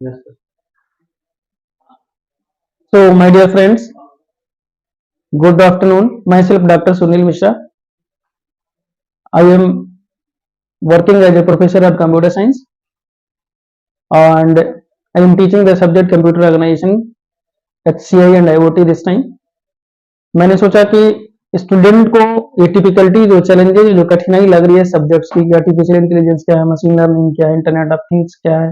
Yes, sir. So, my dear friends, good afternoon. Myself, Dr. Sunil Mishra. I am working as a professor of computer science, and I am teaching the subject computer organization, HCI and IoT this time. मैंने सोचा कि student को ये typicality जो challenges जो कठिनाई लग रही है सब्जेक्ट्स की, आर्टिफिशियल इंटेलिजेंस क्या है, मशीन लर्निंग क्या है, इंटरनेट ऑफ थिंग्स क्या है,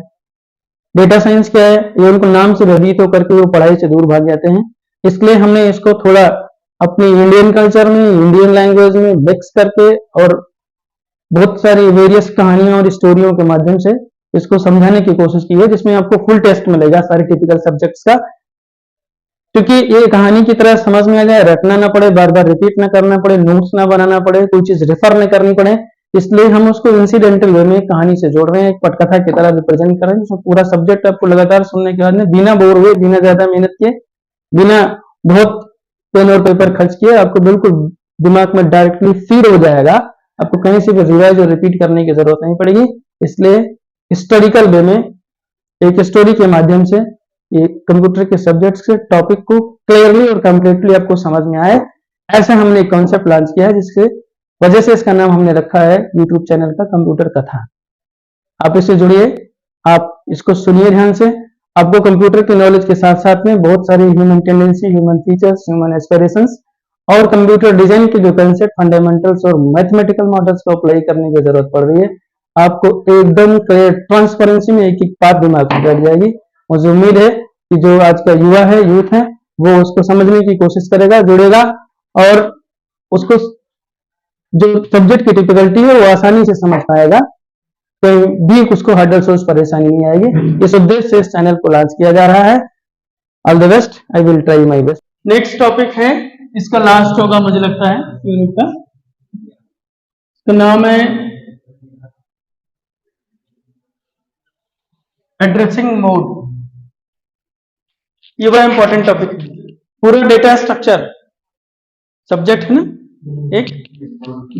डेटा साइंस क्या है, ये उनको नाम से भयभीत होकर के वो पढ़ाई से दूर भाग जाते हैं। इसलिए हमने इसको थोड़ा अपनी इंडियन कल्चर में, इंडियन लैंग्वेज में मिक्स करके और बहुत सारी वेरियस कहानियों और स्टोरियों के माध्यम से इसको समझाने की कोशिश की है, जिसमें आपको फुल टेस्ट मिलेगा सारे टिपिकल सब्जेक्ट्स का, क्योंकि ये कहानी की तरह समझ में आ जाए, रटना ना पड़े, बार बार रिपीट ना करना पड़े, नोट्स ना बनाना पड़े, कोई चीज रेफर न करनी पड़े। इसलिए हम उसको इंसिडेंटल वे में कहानी से जोड़ रहे हैं, एक पटकथा की तरह रिप्रेजेंट कर रहे हैं, जिसमें पूरा सब्जेक्ट आपको लगातार सुनने के बाद में बिना बोर हुए, बिना ज्यादा मेहनत किए, बिना बहुत पेन और पेपर खर्च किए, आपको बिल्कुल दिमाग में डायरेक्टली फीड हो जाएगा। आपको कहीं से भी रिवाइज और रिपीट करने की जरूरत नहीं पड़ेगी। इसलिए हिस्टोरिकल वे में एक स्टोरी के माध्यम से ये कंप्यूटर के सब्जेक्ट के टॉपिक को क्लियरली और कंप्लीटली आपको समझ में आए, ऐसा हमने एक कॉन्सेप्ट लॉन्च किया है, जिसके वजह से इसका नाम हमने रखा है यूट्यूब चैनल का कंप्यूटर कथा। आप इससे जुड़िए, आप इसको सुनिए ध्यान से। आपको कंप्यूटर की नॉलेज के साथ साथ में बहुत सारी human tendency, human features, human aspirations और कंप्यूटर डिजाइन के जो कंसेप्ट, फंडामेंटल्स और मैथमेटिकल मॉडल्स को अप्लाई करने की जरूरत पड़ रही है। आपको एकदम क्लियर ट्रांसपेरेंसी में एक एक बात दिमाग में बैठ जाएगी। मुझे उम्मीद है कि जो आज का युवा है, यूथ है, वो उसको समझने की कोशिश करेगा, जुड़ेगा और उसको जो सब्जेक्ट की टिपिकलिटी है वो आसानी से समझ पाएगा, कोई भी उसको हर्डल सोच परेशानी नहीं आएगी। इस उद्देश्य से इस चैनल को लॉन्च किया जा रहा है। All the best, I will try my best. Next topic है, इसका लास्ट होगा मुझे लगता है यूनिट का। इसका नाम है एड्रेसिंग मोड। ये बड़ा इंपॉर्टेंट टॉपिक है। पूरा डेटा स्ट्रक्चर सब्जेक्ट है ना, एक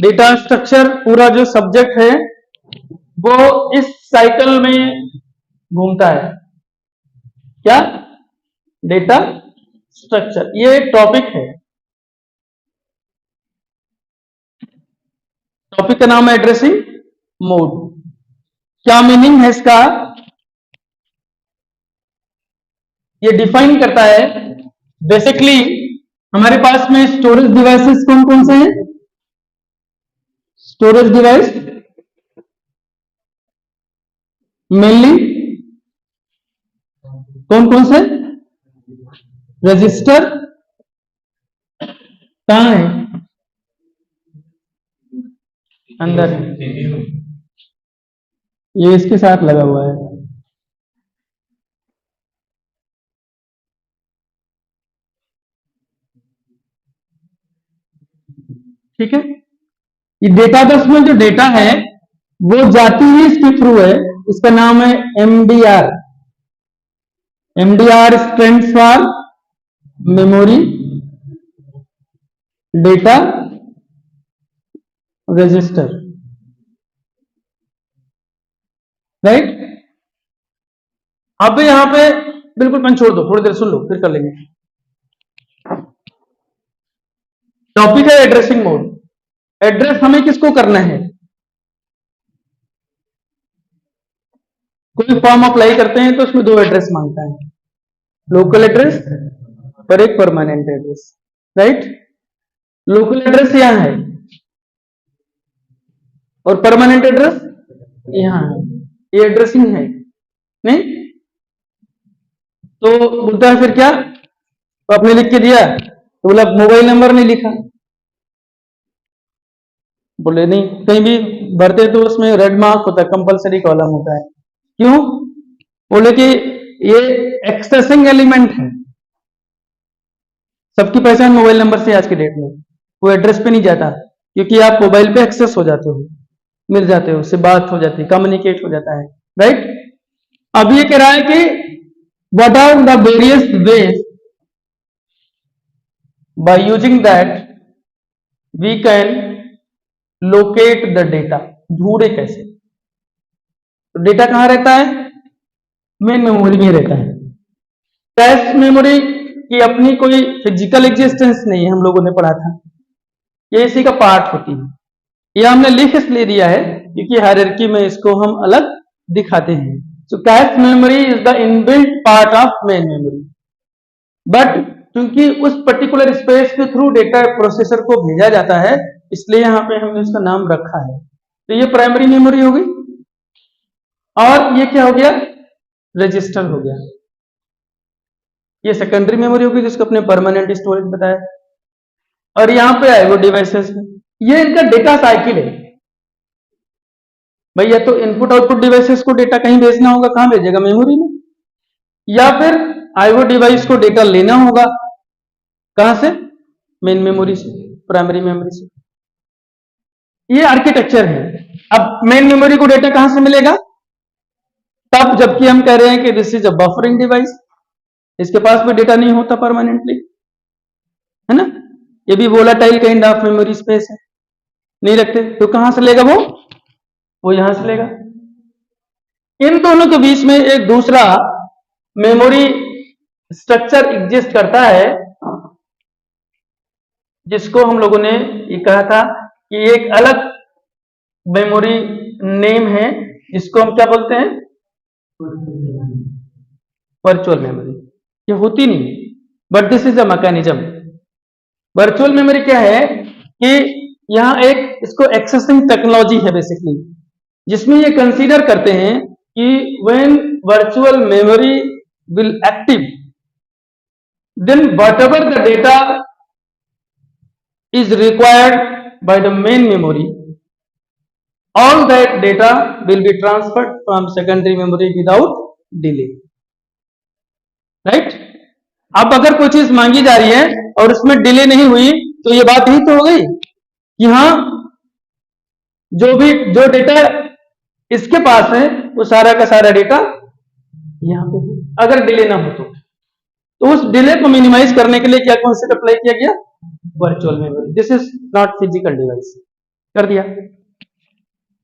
डेटा स्ट्रक्चर पूरा जो सब्जेक्ट है वो इस साइकिल में घूमता है। क्या? डेटा स्ट्रक्चर, ये एक टॉपिक है। टॉपिक का नाम है एड्रेसिंग मोड। क्या मीनिंग है इसका? ये डिफाइन करता है बेसिकली हमारे पास में स्टोरेज डिवाइसेस कौन कौन से हैं। स्टोरेज डिवाइस मेनली कौन कौन से? रजिस्टर कहां है? अंदर है, ये इसके साथ लगा हुआ है। ठीक है, ये डेटा बस में जो डेटा है वो जाती ही इसके थ्रू है। इसका नाम है MDR. MDR stands for memory data register, right. अब यहां पे बिल्कुल पेन छोड़ दो, थोड़ी देर सुन लो फिर कर लेंगे। टॉपिक है एड्रेसिंग मोड। एड्रेस हमें किसको करना है? कोई फॉर्म अप्लाई करते हैं तो उसमें दो एड्रेस मांगता है, लोकल एड्रेस और एक permanent address, right. Local address यहां है और परमानेंट एड्रेस यहां है। ये एड्रेसिंग है नहीं? तो बोलता है फिर क्या? तो आपने लिख के दिया तो बोला मोबाइल नंबर नहीं लिखा। बोले नहीं, कहीं भी भरते तो उसमें रेड मार्क होता है, कंपलसरी कॉलम होता है। क्यों? बोले कि ये एक्सेसिंग एलिमेंट है। सबकी पहचान मोबाइल नंबर से आज के डेट में, वो एड्रेस पे नहीं जाता, क्योंकि आप मोबाइल पे एक्सेस हो जाते हो, मिल जाते हो, उससे बात हो जाती है, कम्युनिकेट हो जाता है, राइट। अब ये कह रहा है कि what are the various ways by using that we can locate the data. ढूंढे कैसे? तो डेटा कहां रहता है? मेन मेमोरी में रहता है। कैश मेमोरी की अपनी कोई फिजिकल एग्जिस्टेंस नहीं है, हम लोगों ने पढ़ा था, ये इसी का पार्ट होती है। ये हमने लिख इसलिए दिया है क्योंकि हायरार्की में इसको हम अलग दिखाते हैं। So cache memory is the inbuilt part of main memory, but क्योंकि उस पर्टिकुलर स्पेस के थ्रू डेटा प्रोसेसर को भेजा जाता है, इसलिए यहां पे हमने इसका नाम रखा है। तो ये प्राइमरी मेमोरी हो गई, और ये क्या हो गया, रजिस्टर हो गया। ये सेकेंडरी मेमोरी होगी जिसको अपने परमानेंट स्टोरेज बताया, और यहां पे आए वो डिवाइसेस। ये इनका डेटा साइकिल है भैया। तो इनपुट आउटपुट डिवाइसेस को डेटा कहीं भेजना होगा, कहां भेजेगा, मेमोरी में, या फिर आईओ डिवाइस को डेटा लेना होगा, कहां से, मेन मेमोरी से, प्राइमरी मेमोरी से। ये आर्किटेक्चर है। अब मेन मेमोरी को डेटा कहां से मिलेगा, तब जबकि हम कह रहे हैं कि this is a buffering device, इसके पास भी डेटा नहीं होता परमानेंटली, है ना, ये भी volatile kind of memory space है, नहीं रखते। तो कहां से लेगा वो यहां से लेगा। इन दोनों के बीच में एक दूसरा मेमोरी स्ट्रक्चर एग्जिस्ट करता है, जिसको हम लोगों ने ये कहा था कि एक अलग मेमोरी नेम है, जिसको हम क्या बोलते हैं, वर्चुअल मेमोरी। ये होती नहीं, but this is a mechanism. Virtual memory क्या है कि यहां एक इसको एक्सेसिंग टेक्नोलॉजी है बेसिकली, जिसमें ये कंसीडर करते हैं कि when virtual memory will active, then whatever the data is required by the main memory, all that data will be transferred from secondary memory without delay, right? अब अगर कोई चीज मांगी जा रही है और उसमें डिले नहीं हुई, तो ये बात यही तो हो गई कि हाँ, जो डेटा इसके पास है वो सारा का सारा डेटा यहां पे, अगर डिले ना हो तो उस डिले को मिनिमाइज करने के लिए क्या कॉन्सेप्ट अप्लाई किया गया, virtual memory. This is not physical device, कर दिया,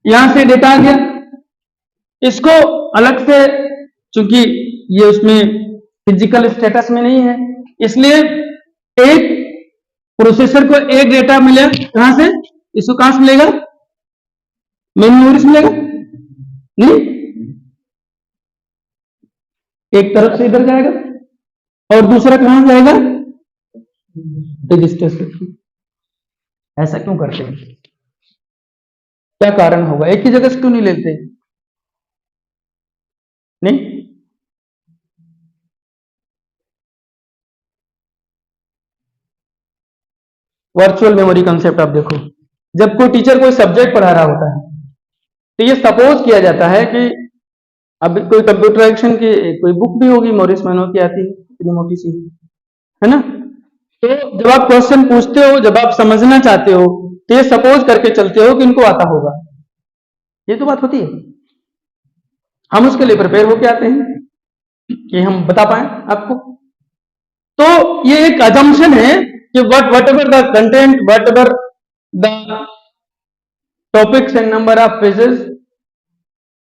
यहां से डेटा आ गया, इसको अलग से, चूंकि ये उसमें फिजिकल स्टेटस में नहीं है, इसलिए एक प्रोसेसर को एक डेटा मिले, कहां से, इसको कहां से मिलेगा, मेन मेमोरी से मिलेगा नहीं, एक तरफ से इधर जाएगा और दूसरा कहां जाएगा, रजिस्टर से। ऐसा क्यों करते हैं, क्या कारण होगा, एक ही जगह से क्यों नहीं लेते, नहीं, वर्चुअल मेमोरी कंसेप्ट आप देखो, जब कोई टीचर कोई सब्जेक्ट पढ़ा रहा होता है, तो ये सपोज किया जाता है कि अब कोई कंप्यूटराइजेशन की कोई बुक भी होगी, मॉरिस मैनो की आती है, इतनी मोटी सी, है ना, तो जब आप क्वेश्चन पूछते हो, जब आप समझना चाहते हो, तो ये सपोज करके चलते हो कि इनको आता होगा, ये तो बात होती है, हम उसके लिए प्रिपेयर होके आते हैं कि हम बता पाए आपको। तो ये एक अजम्पशन है कि what ever the content, what ever the topics and number of pages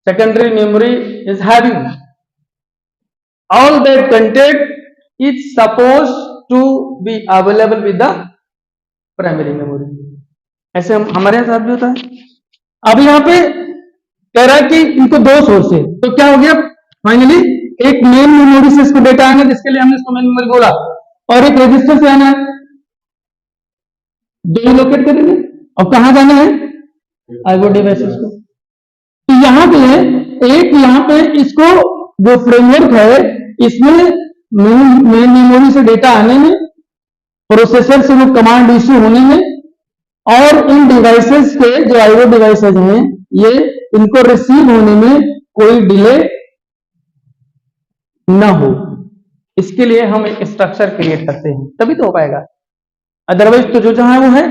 secondary memory is having, all that content is supposed to be available with the primary memory। ऐसे हम हमारे साथ भी होता है। अब यहाँ पे कह रहा है कि इनको दो सोर्स है, तो क्या हो गया फाइनली, एक मेन मेमोरी से इसको डेटा आना है, जिसके लिए हमने इसको मेन मेमोरी बोला, और एक रजिस्टर से आना है, दो लोकेट करेंगे, और कहां जाना है, आईओ डिवाइसेस को। तो यहां पे एक, यहां पे इसको जो फ्रेमवर्क है, इसमें मेन मेमोरी से डेटा आने में, प्रोसेसर से वो कमांड इश्यू होने में, और इन डिवाइसेस के जो आईओ डिवाइसेस हैं, ये इनको रिसीव होने में कोई डिले ना हो, इसके लिए हम एक स्ट्रक्चर क्रिएट करते हैं, तभी तो हो पाएगा। अदरवाइज तो जो जहां वो है,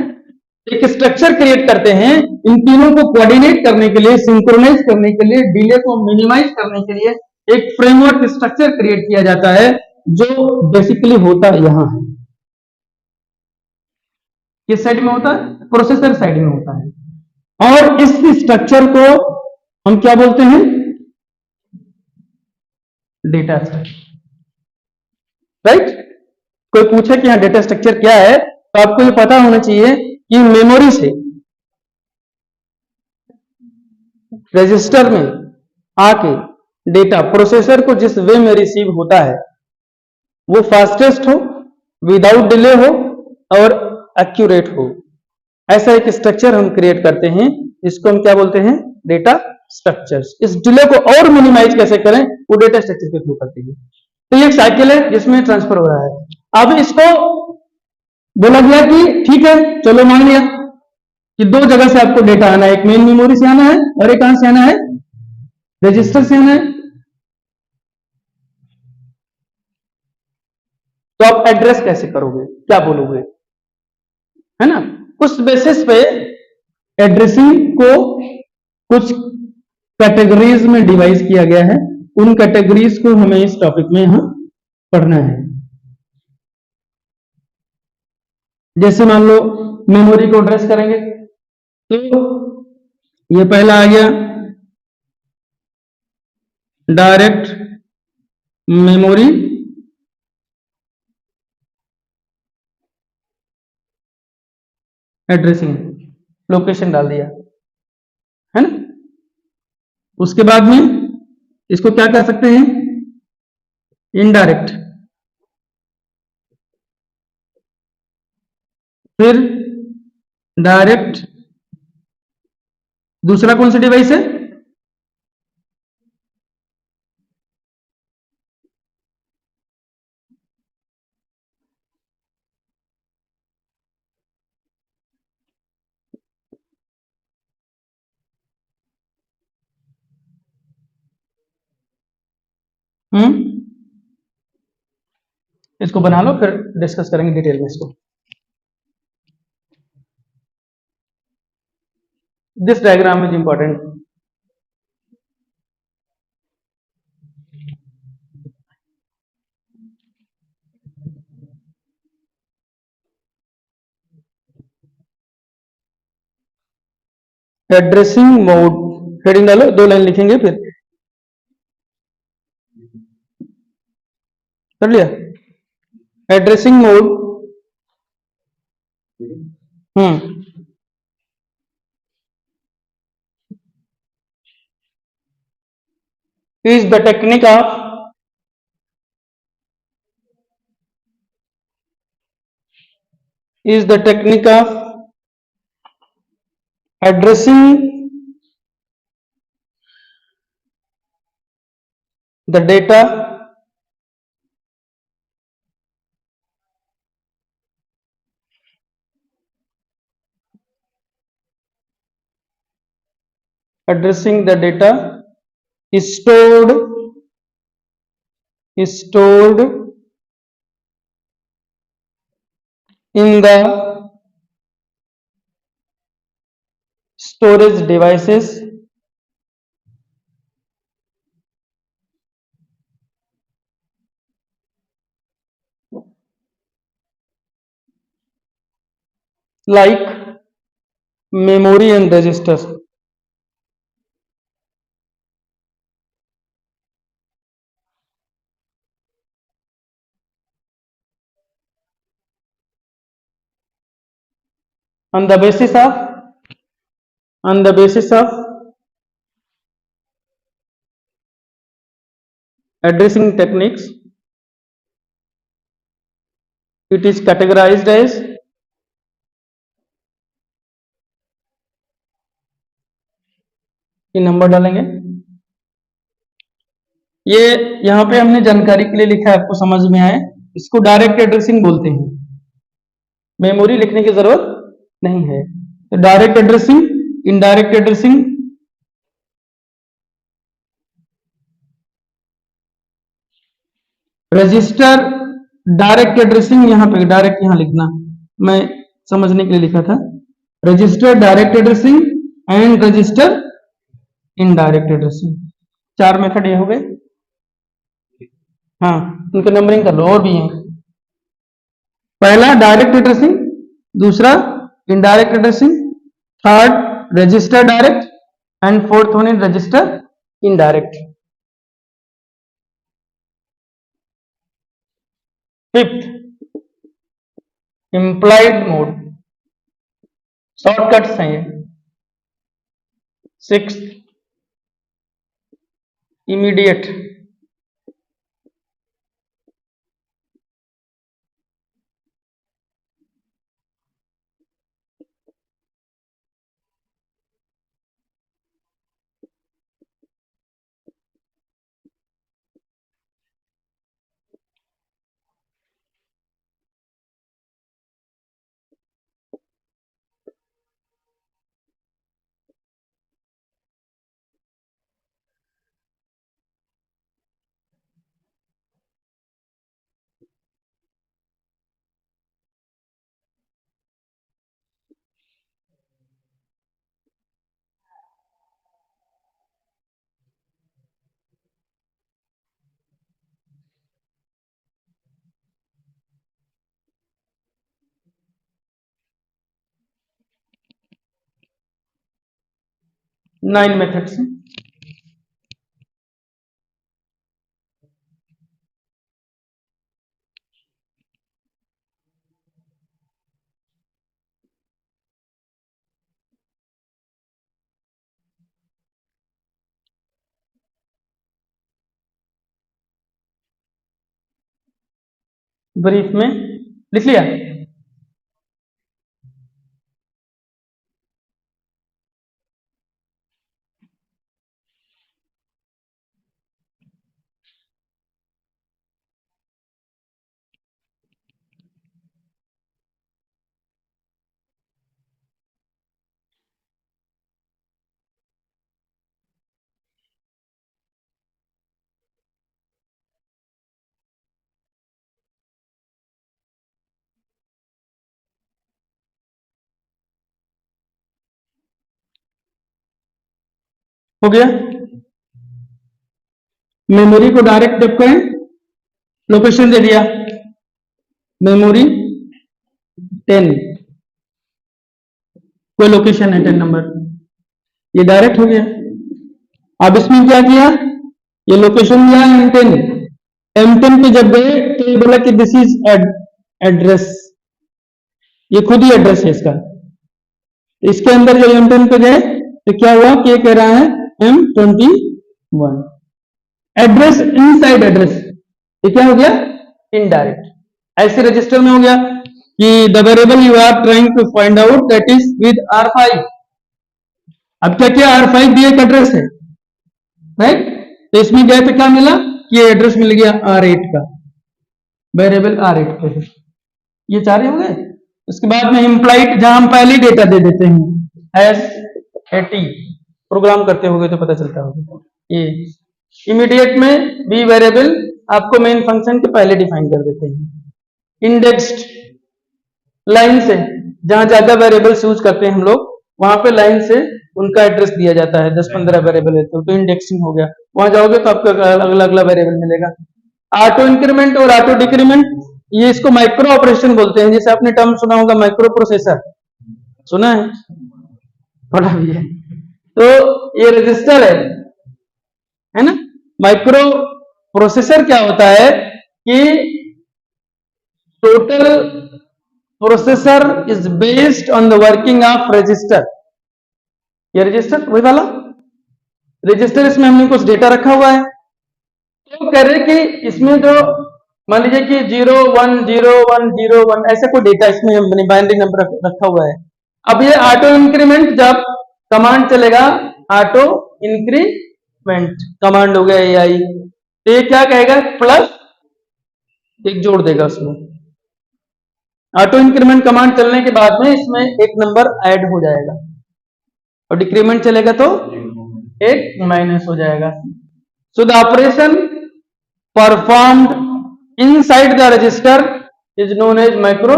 एक स्ट्रक्चर क्रिएट करते हैं, इन तीनों को कोऑर्डिनेट करने के लिए, सिंक्रोनाइज करने के लिए, डिले को मिनिमाइज करने के लिए एक फ्रेमवर्क स्ट्रक्चर क्रिएट किया जाता है, जो बेसिकली होता यहां है, किस साइड में होता है, प्रोसेसर साइड में होता है, और इस स्ट्रक्चर को हम क्या बोलते हैं, डेटा स्ट्रक्चर, राइट। कोई पूछे कि यहाँ डेटा स्ट्रक्चर क्या है तो आपको ये पता होना चाहिए कि मेमोरी से रजिस्टर में आके डेटा प्रोसेसर को जिस वे में रिसीव होता है वो फास्टेस्ट हो, विदाउट डिले हो और एक्यूरेट हो, ऐसा एक स्ट्रक्चर हम क्रिएट करते हैं। इसको हम क्या बोलते हैं? Data structures. इस डिले को और मिनिमाइज कैसे करें वो डेटा स्ट्रक्चर के थ्रू करते हैं। तो ये एक साइकिल है जिसमें ट्रांसफर हो रहा है। अब इसको बोला गया कि ठीक है, चलो मान लिया कि दो जगह से आपको डेटा आना है, एक मेन मेमोरी से आना है और एक कहां से आना है? रजिस्टर से आना है। तो आप एड्रेस कैसे करोगे, क्या बोलोगे, है ना? उस बेसिस पे एड्रेसिंग को कुछ कैटेगरीज में डिवाइड किया गया है। उन कैटेगरीज को हमें इस टॉपिक में यहां पढ़ना है। जैसे मान लो मेमोरी को एड्रेस करेंगे तो ये पहला आ गया डायरेक्ट मेमोरी, एड्रेसिंग, लोकेशन डाल दिया, है ना। उसके बाद में इसको क्या कर सकते हैं? इनडायरेक्ट। फिर डायरेक्ट, दूसरा कौन सा डिवाइस है? इसको बना लो, फिर डिस्कस करेंगे डिटेल में इसको। This diagram is important. Addressing mode, heading डालो, 2 लाइन लिखेंगे, फिर कर लिया। Addressing mode is the technique of addressing the data stored in the storage devices like memory and registers। on the basis of addressing techniques, it is categorized as ये number डालेंगे। ये यहां पे हमने जानकारी के लिए लिखा है, आपको समझ में आए। इसको डायरेक्ट एड्रेसिंग बोलते हैं, मेमोरी लिखने की जरूरत नहीं है। तो direct addressing, indirect addressing, register direct addressing, यहां पे डायरेक्ट यहां लिखना, मैं समझने के लिए लिखा था। Register direct addressing and register indirect addressing, 4 method ये हो गए। हाँ, उनके नंबरिंग कर लो, और भी हैं। पहला डायरेक्ट एड्रेसिंग, दूसरा indirect addressing, third register direct, and fourth one is register indirect. Fifth, implied mode, shortcuts हैं ये। Sixth, immediate. Nine methods. Brief में लिख लिया। हो गया। मेमोरी को डायरेक्ट जब करें, लोकेशन दे दिया, मेमोरी 10, कोई लोकेशन है 10 नंबर, ये डायरेक्ट हो गया। अब इसमें क्या किया, ये लोकेशन दिया M10, M10 पे जब गए तो ये बोला कि दिस इज एड्रेस, ये खुद ही एड्रेस है इसका। इसके अंदर जब M10 पे गए तो क्या हुआ कि ये कह रहा है M21, एड्रेस इनसाइड एड्रेस, ये क्या हो गया, इनडायरेक्ट। ऐसे रजिस्टर में हो गया कि the variable you are trying to find out that is with R5। अब क्या किया, R5 भी एक एड्रेस है, राइट। तो इसमें गए तो क्या मिला कि ये एड्रेस मिल गया R8 का, वेरिएबल R8 पे है। ये चार हो गए। उसके बाद में इम्प्लाइड, जहां हम पहले डेटा दे देते हैं S80, प्रोग्राम करते होगे तो पता चलता होगा। ये इमीडिएट में भी वेरिएबल आपको मेन फंक्शन के पहले डिफाइन कर देते हैं। इंडेक्स्ड, लाइन से, जहां ज्यादा वेरिएबल्स यूज करते हैं हम लोग, वहां पे लाइन से उनका एड्रेस दिया जाता है। 10-15 वेरिएबल है तो इंडेक्सिंग हो गया। वहां जाओगे तो आपको अगला अगला वेरिएबल मिलेगा। ऑटो इंक्रीमेंट और ऑटो डिक्रीमेंट, ये इसको माइक्रो ऑपरेशन बोलते हैं। जैसे आपने टर्म सुना होगा माइक्रो प्रोसेसर, सुना है, पढ़ा भी है। तो ये रजिस्टर है ना। माइक्रो प्रोसेसर क्या होता है कि total processor is based on the working of register. ये रजिस्टर वही वाला रजिस्टर, इसमें हमने कुछ डेटा रखा हुआ है। तो कह रहे कि इसमें जो मान लीजिए कि 0 1 0 1 0 1 ऐसे कोई डेटा इसमें बाइनरी नंबर रखा हुआ है। अब ये ऑटो इंक्रीमेंट, जब कमांड चलेगा ऑटो इंक्रीमेंट कमांड हो गया AI, तो ये क्या कहेगा, प्लस एक जोड़ देगा उसमें। ऑटो इंक्रीमेंट कमांड चलने के बाद में इसमें एक नंबर ऐड हो जाएगा, और डिक्रीमेंट चलेगा तो एक माइनस हो जाएगा। So the operation performed inside the register is known as micro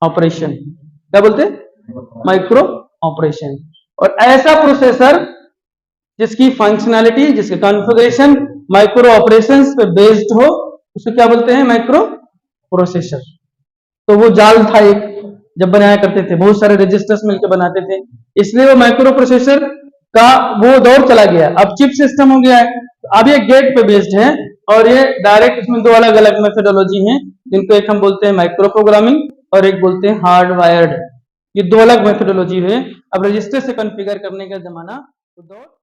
operation. क्या बोलते, माइक्रो ऑपरेशन। और ऐसा प्रोसेसर जिसकी फंक्शनैलिटी, जिसके कॉन्फ़िगरेशन माइक्रो ऑपरेशंस पे बेस्ड हो, उसको क्या बोलते हैं, माइक्रो प्रोसेसर। तो वो जाल था एक, जब बनाया करते थे बहुत सारे रजिस्टर्स मिलकर बनाते थे, इसलिए वो माइक्रो प्रोसेसर का वो दौर चला गया, अब चिप सिस्टम हो गया है। अब ये गेट पे बेस्ड है और ये डायरेक्ट, इसमें दो अलग अलग मेथोडोलॉजी हैं, जिनको एक हम बोलते हैं माइक्रो प्रोग्रामिंग और एक बोलते हैं हार्ड वायर्ड। ये दो अलग मेथोडोलॉजी है। अब रजिस्टर से कॉन्फ़िगर करने का जमाना तो दौर